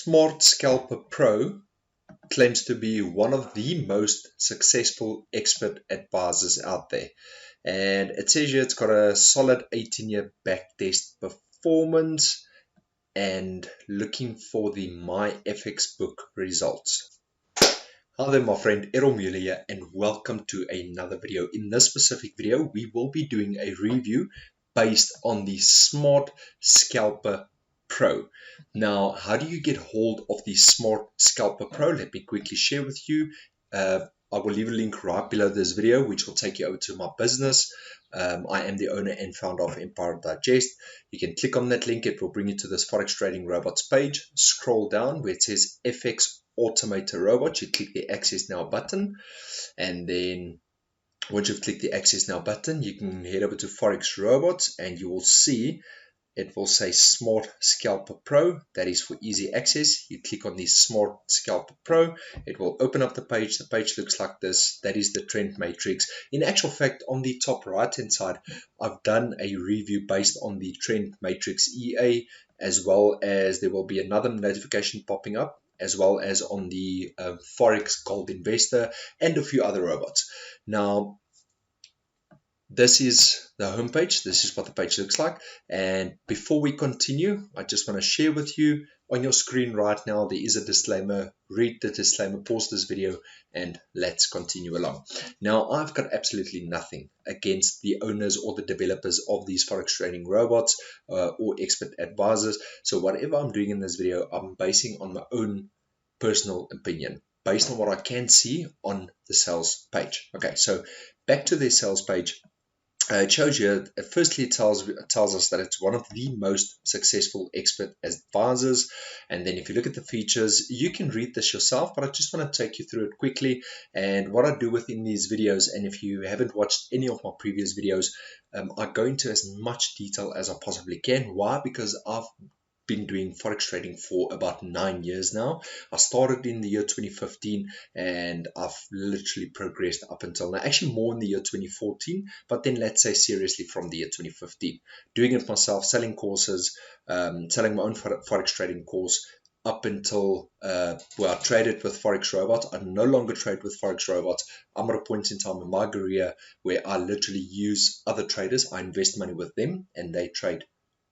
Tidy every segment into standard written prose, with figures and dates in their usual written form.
Smart Scalper Pro claims to be one of the most successful expert advisors out there. And it says here it's got a solid 18-year backtest performance and looking for the MyFX book results. Hi there, my friend Errol Muller here, and welcome to another video. In this specific video, we will be doing a review based on the Smart Scalper Pro. Now, how do you get hold of the Smart Scalper Pro? Let me quickly share with you. I will leave a link right below this video, which will take you over to my business. I am the owner and founder of Empire Digest. You can click on that link. It will bring you to this Forex Trading Robots page. Scroll down where it says FX Automator Robot. You click the Access Now button, and then once you've clicked the Access Now button, you can head over to Forex Robots, and you will see it will say Smart Scalper Pro. That is for easy access. You click on the Smart Scalper Pro. It will open up the page. The page looks like this. That is the trend matrix. In actual fact, on the top right hand side, I've done a review based on the trend matrix EA, as well as there will be another notification popping up, as well as on the Forex Gold Investor and a few other robots. Now, this is the home page. This is what the page looks like. And before we continue, I just want to share with you on your screen right now, there is a disclaimer. Read the disclaimer, pause this video, and let's continue along. Now, I've got absolutely nothing against the owners or the developers of these Forex trading robots or expert advisors. So whatever I'm doing in this video, I'm basing on my own personal opinion, based on what I can see on the sales page. Okay, so back to the sales page. It shows you, firstly, it tells us that it's one of the most successful expert advisors. And then if you look at the features, you can read this yourself, but I just want to take you through it quickly. And what I do within these videos, and if you haven't watched any of my previous videos, I go into as much detail as I possibly can. Why? Because I've been doing Forex trading for about 9 years now. I started in the year 2015 and I've literally progressed up until now, actually more in the year 2014, but then let's say seriously from the year 2015, doing it myself, selling courses, selling my own Forex trading course up until well, I traded with Forex Robots. I no longer trade with Forex Robots. I'm at a point in time in my career where I literally use other traders. I invest money with them and they trade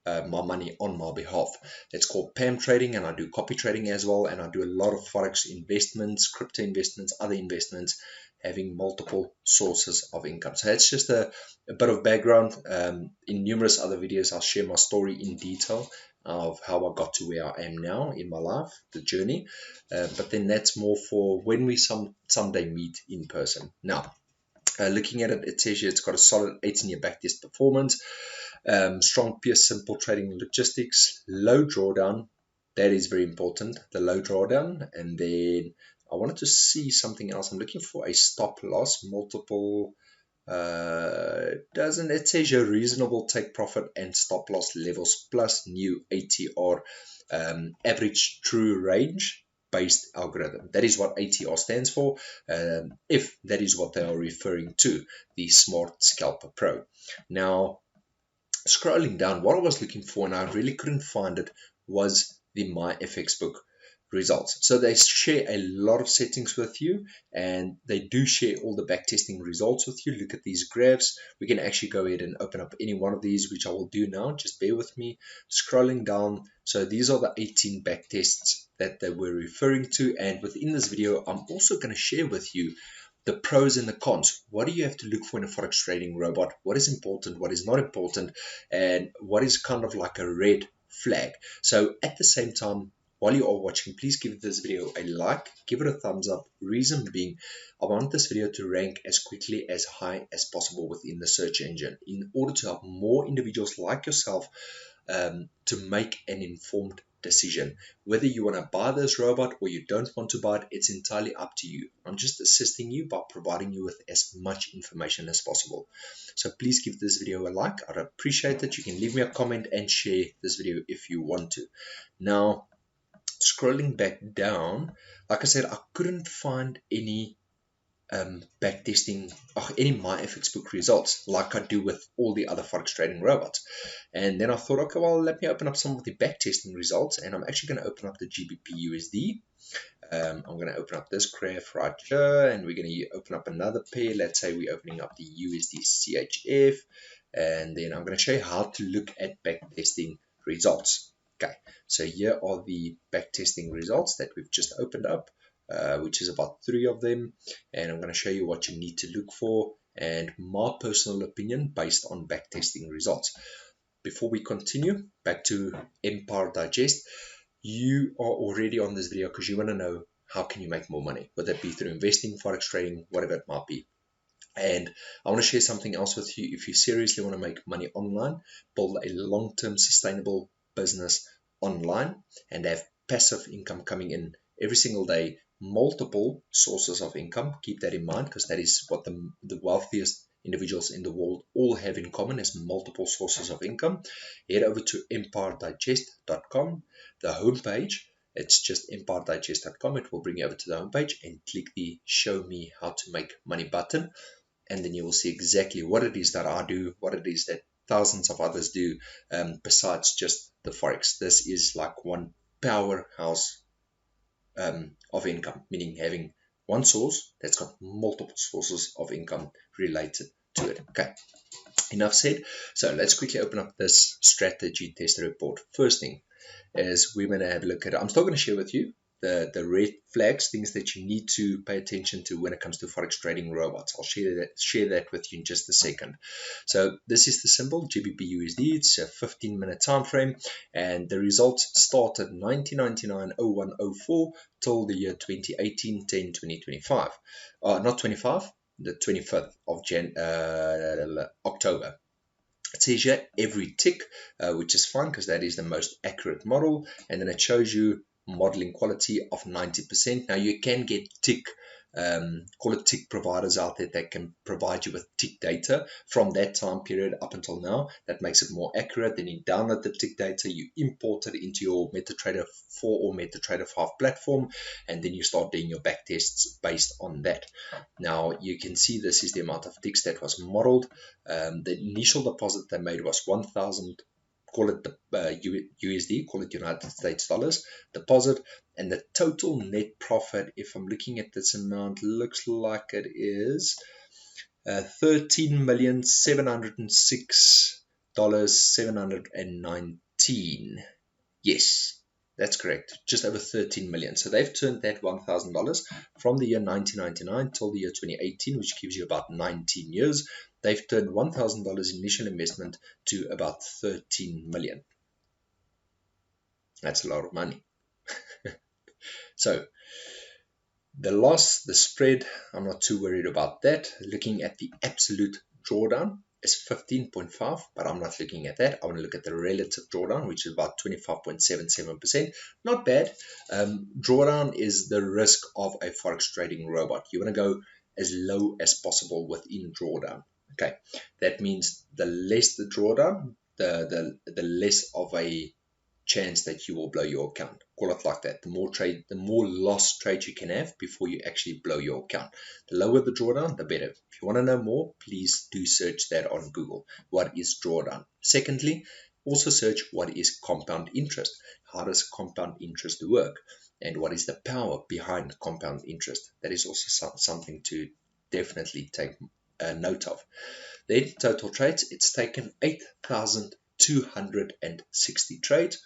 my money on my behalf. It's called PAM trading, and I do copy trading as well, and I do a lot of Forex investments, crypto investments, other investments, having multiple sources of income. So that's just a bit of background. In numerous other videos, I'll share my story in detail of how I got to where I am now in my life, the journey. But then that's more for when we someday meet in person. Now, looking at it, it says here it's got a solid 18-year backtest performance. Strong, pure, simple trading logistics, low drawdown. That is very important, the low drawdown. And then I wanted to see something else. I'm looking for a stop loss, multiple, doesn't it says your reasonable take profit and stop loss levels plus new ATR, average true range based algorithm. That is what ATR stands for, if that is what they are referring to, the Smart Scalper Pro. Now, scrolling down, what I was looking for, and I really couldn't find it, was the MyFX book results. So they share a lot of settings with you, and they do share all the backtesting results with you. Look at these graphs. We can actually go ahead and open up any one of these, which I will do now. Just bear with me. Scrolling down, so these are the 18 backtests that they were referring to, and within this video, I'm also going to share with you the pros and the cons. What do you have to look for in a Forex trading robot? What is important? What is not important? And what is kind of like a red flag? So at the same time, while you are watching, please give this video a like, give it a thumbs up. Reason being, I want this video to rank as quickly as high as possible within the search engine in order to help more individuals like yourself to make an informed decision. Whether you want to buy this robot or you don't want to buy it, it's entirely up to you. I'm just assisting you by providing you with as much information as possible. So please give this video a like. I'd appreciate it. You can leave me a comment and share this video if you want to. Now, scrolling back down, like I said, I couldn't find any backtesting any MyFX book results like I do with all the other Forex trading robots. And then I thought, okay, well, let me open up some of the backtesting results, and I'm actually going to open up the GBP USD. I'm going to open up this graph right here, and we're going to open up another pair. Let's say we're opening up the USD CHF, and then I'm going to show you how to look at backtesting results. Okay, so here are the backtesting results that we've just opened up, which is about 3 of them, and I'm going to show you what you need to look for and my personal opinion based on backtesting results. Before we continue, back to Empire Digest. You are already on this video because you want to know how can you make more money, whether it be through investing, Forex trading, whatever it might be. And I want to share something else with you. If you seriously want to make money online, build a long-term sustainable business online and have passive income coming in every single day, multiple sources of income. Keep that in mind because that is what the wealthiest individuals in the world all have in common, is multiple sources of income. Head over to empiredigest.com, the homepage. It's just empiredigest.com. It will bring you over to the homepage, and click the show me how to make money button, and then you will see exactly what it is that I do, what it is that thousands of others do, besides just the Forex. This is like one powerhouse of income, meaning having one source that's got multiple sources of income related to it. Okay, enough said. So let's quickly open up this strategy tester report. First thing is we're going to have a look at it. I'm still going to share with you the red flags, things that you need to pay attention to when it comes to Forex trading robots. I'll share that with you in just a second. So this is the symbol GBP USD. It's a 15-minute time frame, and the results start at 1999-01-04 till the year 2018-10-2025. Not 25, the 25th of October. It says here every tick, which is fine because that is the most accurate model, and then it shows you modeling quality of 90%. Now you can get tick, call it tick providers out there that can provide you with tick data from that time period up until now. That makes it more accurate. Then you download the tick data, you import it into your MetaTrader 4 or MetaTrader 5 platform, and then you start doing your back tests based on that. Now you can see this is the amount of ticks that was modeled. The initial deposit they made was 1,000, call it the USD, call it United States dollars deposit, and the total net profit, if I'm looking at this amount, looks like it is $13,706,719. Yes, that's correct, just over 13 million. So they've turned that $1,000 from the year 1999 till the year 2018, which gives you about 19 years. They've turned $1,000 initial investment to about 13 million. That's a lot of money. So the loss, the spread, I'm not too worried about that. Looking at the absolute drawdown is 15.5, but I'm not looking at that. I want to look at the relative drawdown, which is about 25.77%. Not bad. Drawdown is the risk of a Forex trading robot. You want to go as low as possible within drawdown. Okay, that means the less the drawdown, the less of a chance that you will blow your account. Call it like that. The more lost trades you can have before you actually blow your account. The lower the drawdown, the better. If you want to know more, please do search that on Google. What is drawdown? Secondly, also search what is compound interest. How does compound interest work? And what is the power behind compound interest? That is also something to definitely take note of. Then total trades, it's taken 8,260 trades,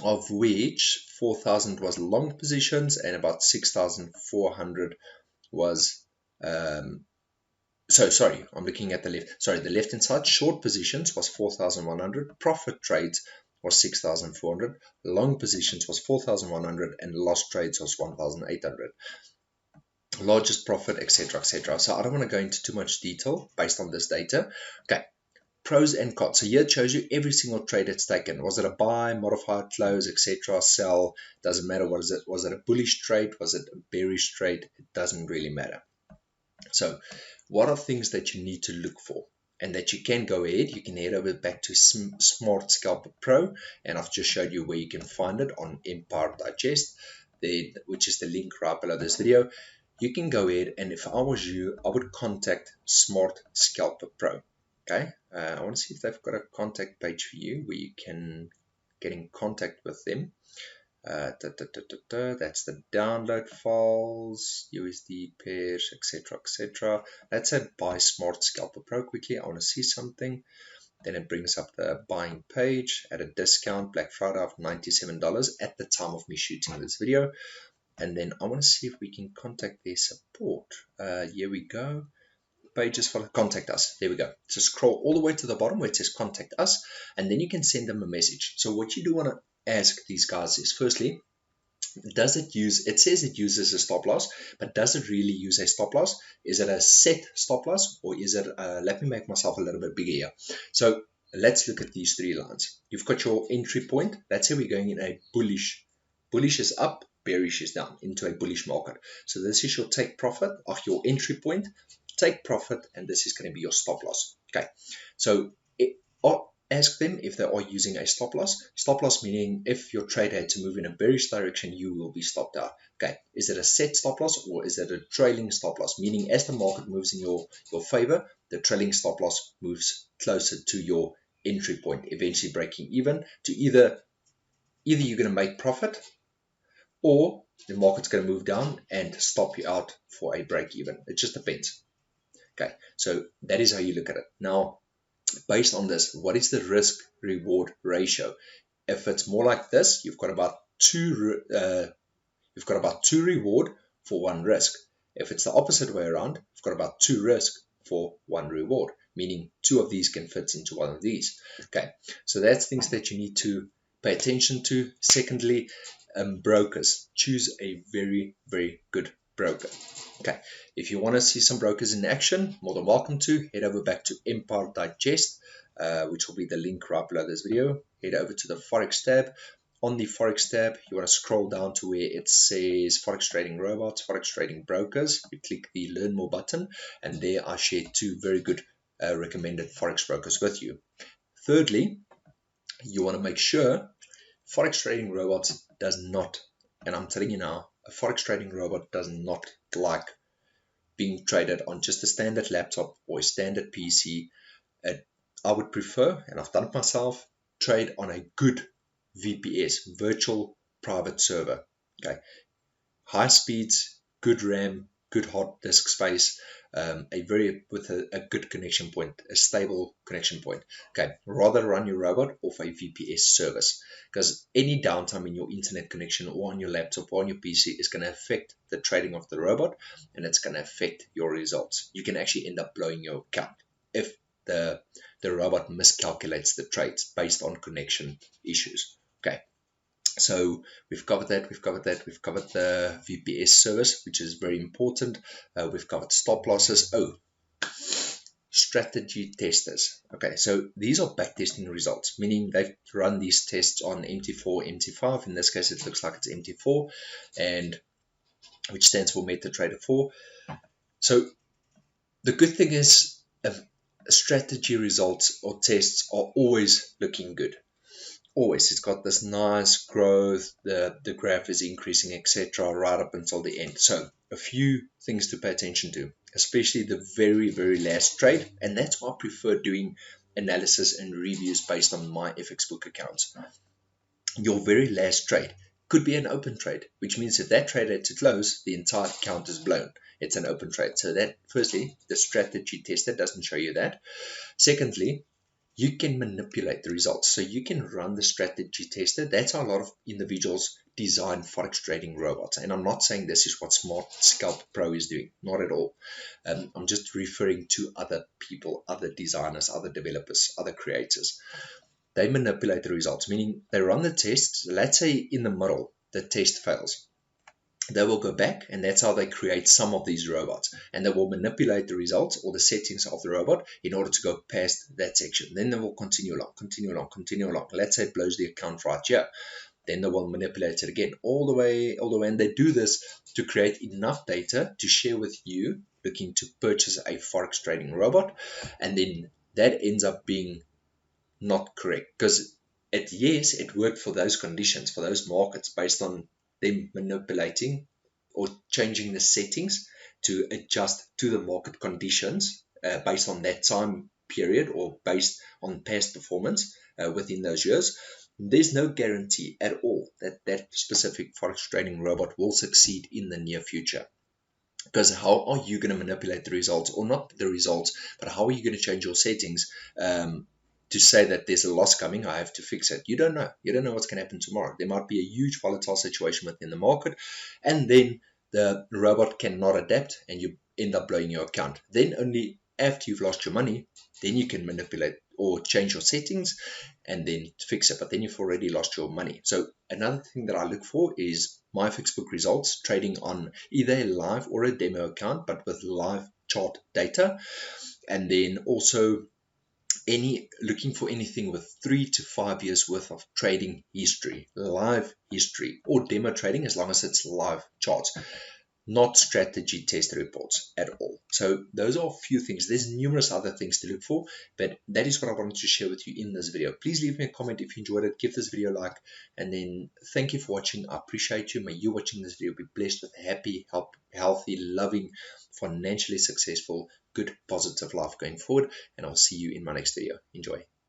of which 4,000 was long positions and about 6,400 was I'm looking at the left. Sorry, the left hand side, short positions was 4,100, profit trades was 6,400, long positions was 4,100, and lost trades was 1,800. Largest profit, etc., etc. So I don't want to go into too much detail based on this data. Okay, pros and cons. So here it shows you every single trade that's taken. Was it a buy, modified close, etc., sell? Doesn't matter. What is it? Was it a bullish trade? Was it a bearish trade? It doesn't really matter. So what are things that you need to look for? And that you can go ahead, you can head over back to Smart Scalper Pro, and I've just showed you where you can find it on Empire Digest, which is the link right below this video. you can go ahead, and if I was you, I would contact Smart Scalper Pro. Okay, I want to see if they've got a contact page for you where you can get in contact with them. That's the download files, USD pairs, etc. etc. Let's say buy Smart Scalper Pro quickly. I want to see something. Then it brings up the buying page at a discount, Black Friday of $97 at the time of me shooting this video. And then I want to see if we can contact their support. Here we go. Pages for contact us. There we go. So scroll all the way to the bottom where it says contact us, and then you can send them a message. So what you do want to ask these guys is, firstly, does it use, it says it uses a stop loss, but does it really use a stop loss? Is it a set stop loss, or is it, let me make myself a little bit bigger here. So let's look at these three lines. You've got your entry point. Let's say we're going in a bullish. Bullish is up, bearish is down, into a bullish market. So this is your take profit of your entry point, take profit, and this is going to be your stop loss. Okay, so ask them if they are using a stop loss. Stop loss meaning if your trade had to move in a bearish direction, you will be stopped out. Okay, is it a set stop loss, or is it a trailing stop loss? Meaning as the market moves in your favor, the trailing stop loss moves closer to your entry point, eventually breaking even to either you're going to make profit, or the market's going to move down and stop you out for a break even. It just depends. Okay, so that is how you look at it. Now, based on this, what is the risk reward ratio? If it's more like this, you've got about two reward for one risk. If it's the opposite way around, you've got about 2 risk for 1 reward, meaning 2 of these can fit into 1 of these. Okay, so that's things that you need to pay attention to. Secondly, brokers. Choose a very, very good broker. Okay, if you want to see some brokers in action, more than welcome to. Head over back to Empire Digest, which will be the link right below this video. Head over to the Forex tab. On the Forex tab, you want to scroll down to where it says Forex Trading Robots, Forex Trading Brokers. You click the Learn More button, and there I share 2 very good recommended Forex brokers with you. Thirdly, you want to make sure Forex Trading Robots does not, and I'm telling you now, a Forex Trading Robot does not like being traded on just a standard laptop or a standard PC. I would prefer, and I've done it myself, trade on a good VPS, virtual private server. Okay, high speeds, good RAM, good hard disk space, with a good connection point, a stable connection point. Okay, rather run your robot off a VPS service, because any downtime in your internet connection or on your laptop or on your PC is going to affect the trading of the robot, and it's going to affect your results. You can actually end up blowing your account if the robot miscalculates the trades based on connection issues. Okay, so we've covered that, we've covered the VPS service, which is very important. We've covered stop losses. Strategy testers. Okay, so these are backtesting results, meaning they've run these tests on MT4, MT5. In this case, it looks like it's MT4, and which stands for MetaTrader 4. So the good thing is, strategy results or tests are always looking good. Always, it's got this nice growth, the graph is increasing, etc., right up until the end. So a few things to pay attention to, especially the very, very last trade, and that's why I prefer doing analysis and reviews based on my FX book accounts. Your very last trade could be an open trade, which means if that trade had to close, the entire account is blown. It's an open trade. So that, firstly, the strategy tester doesn't show you that. Secondly, you can manipulate the results. So you can run the strategy tester. That's how a lot of individuals design Forex trading robots. And I'm not saying this is what Smart Scalper Pro is doing. Not at all. I'm just referring to other people, other designers, other developers, other creators. They manipulate the results, meaning they run the test. Let's say in the middle, the test fails. They will go back, and that's how they create some of these robots, and they will manipulate the results or the settings of the robot in order to go past that section. Then they will continue along. Let's say it blows the account right here. Then they will manipulate it again all the way, and they do this to create enough data to share with you looking to purchase a Forex trading robot, and then that ends up being not correct, because it worked for those conditions, for those markets, based on them manipulating or changing the settings to adjust to the market conditions based on that time period or based on past performance within those years. There's no guarantee at all that that specific forex trading robot will succeed in the near future. Because how are you going to manipulate the results, or not the results, but how are you going to change your settings to say that there's a loss coming, I have to fix it? You don't know. You don't know what's going to happen tomorrow. There might be a huge volatile situation within the market, and then the robot cannot adapt and you end up blowing your account. Then only after you've lost your money, then you can manipulate or change your settings and then fix it, but then you've already lost your money. So another thing that I look for is my fixed book results, trading on either a live or a demo account, but with live chart data. And then also looking for anything with 3 to 5 years worth of trading history, live history, or demo trading, as long as it's live charts, not strategy test reports at all. So those are a few things. There's numerous other things to look for, but that is what I wanted to share with you in this video. Please leave me a comment if you enjoyed it. Give this video a like, and then thank you for watching. I appreciate you. May you watching this video be blessed with a happy, healthy, loving, financially successful, good, positive life going forward, and I'll see you in my next video. Enjoy.